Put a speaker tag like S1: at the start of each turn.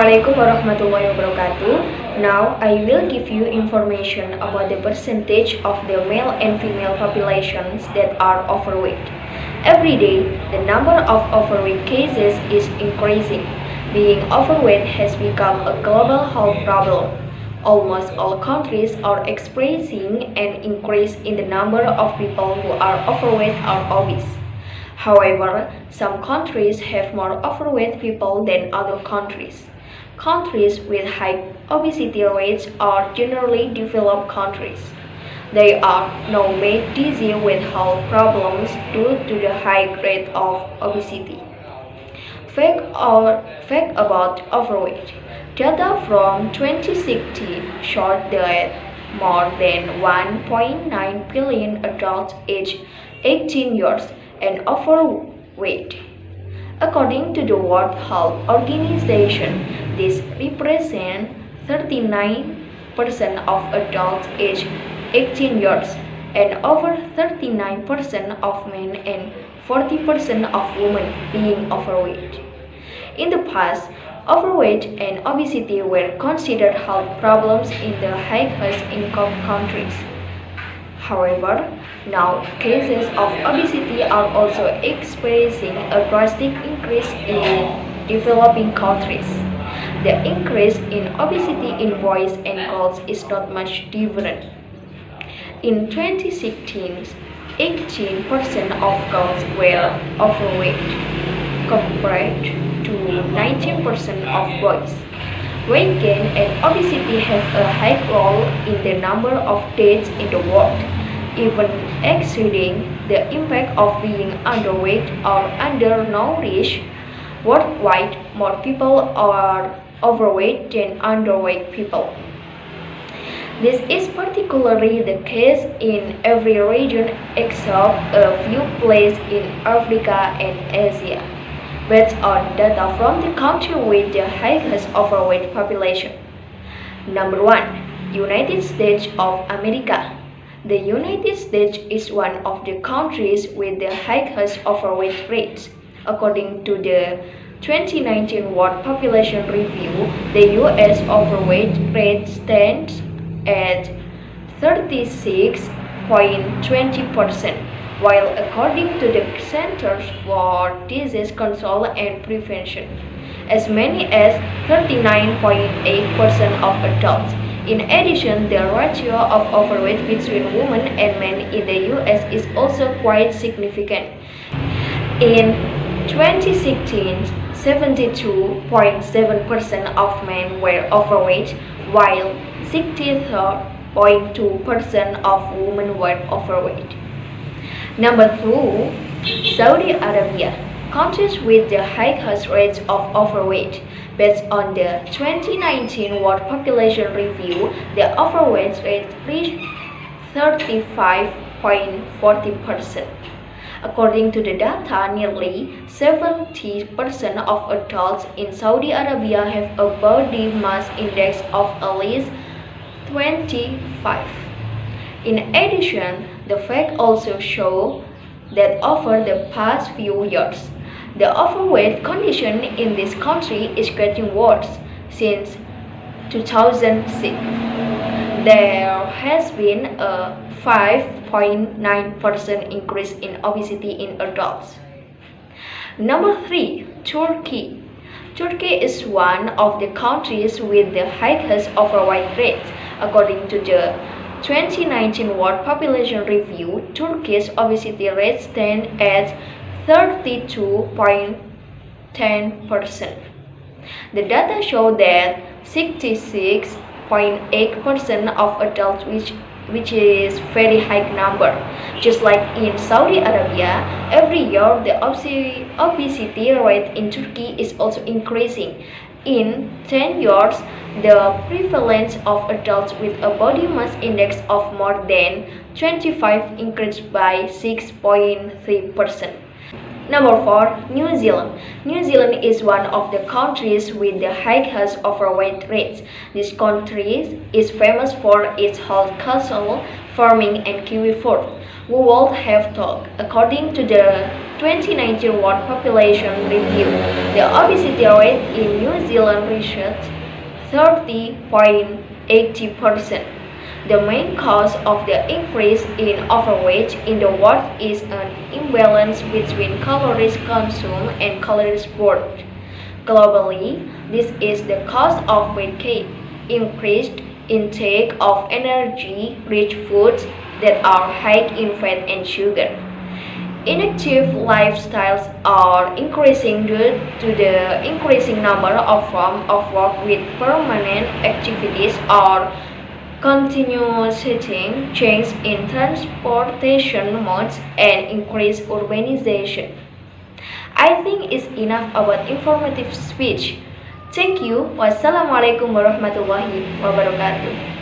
S1: Assalamualaikum warahmatullahi wabarakatuh. Now I will give you information about the percentage of the male and female populations that are overweight. Every day, the number of overweight cases is increasing. Being overweight has become a global health problem. Almost all countries are experiencing an increase in the number of people who are overweight or obese. However, some countries have more overweight people than other countries. Countries with high obesity rates are generally developed countries. They are now made dizzy with health problems due to the high rate of obesity. Fact about overweight. Data from 2016 showed that more than 1.9 billion adults aged 18 years and overweight. According to the World Health Organization, this represents 39% of adults aged 18 years and over 39% of men and 40% of women being overweight. In the past, overweight and obesity were considered health problems in the highest income countries. However, now cases of obesity are also experiencing a drastic increase in developing countries. The increase in obesity in boys and girls is not much different. In 2016, 18% of girls were overweight, compared to 19% of boys. Weight gain and obesity have a high role in the number of deaths in the world, even exceeding the impact of being underweight or undernourished. Worldwide, more people are overweight than underweight people. This is particularly the case in every region except a few places in Africa and Asia, based on data from the country with the highest overweight population. Number 1. United States of America. The United States is one of the countries with the highest overweight rates. According to the 2019 World Population Review, the U.S. overweight rate stands at 36.20%, while according to the Centers for Disease Control and Prevention, as many as 39.8% of adults. In addition, the ratio of overweight between women and men in the U.S. is also quite significant. In 2016, 72.7% of men were overweight, while 63.2% of women were overweight. Number 2. Saudi Arabia. Countries with the highest rates of overweight. Based on the 2019 World Population Review, the overweight rate reached 35.40%. According to the data, nearly 70% of adults in Saudi Arabia have a body mass index of at least 25. In addition, the facts also show that over the past few years, the overweight condition in this country is getting worse. Since 2006, there has been a 5.9% increase in obesity in adults. Number 3. Turkey. Turkey is one of the countries with the highest overweight rates. According to the 2019 World Population Review, Turkey's obesity rate stands at 32.10%. The data show that 66.8% of adults, which is very high number. Just like in Saudi Arabia, every year the obesity rate in Turkey is also increasing. In 10 years, the prevalence of adults with a body mass index of more than 25 increased by 6.3%. Number 4. New Zealand. New Zealand is one of the countries with the highest overweight rates. This country is famous for its horticulture, farming, and kiwi fruit. we would have talked. According to the 2019 World Population Review, the obesity rate in New Zealand reached 30.80%. The main cause of the increase in overweight in the world is an imbalance between calories consumed and calories burned. Globally, this is the cause of weight gain, increased intake of energy-rich foods that are high in fat and sugar. Inactive lifestyles are increasing due to the increasing number of forms of work with permanent activities or continuous change in transportation modes and increased urbanization. I think it's enough about informative speech. Thank you. Wassalamualaikum warahmatullahi wabarakatuh.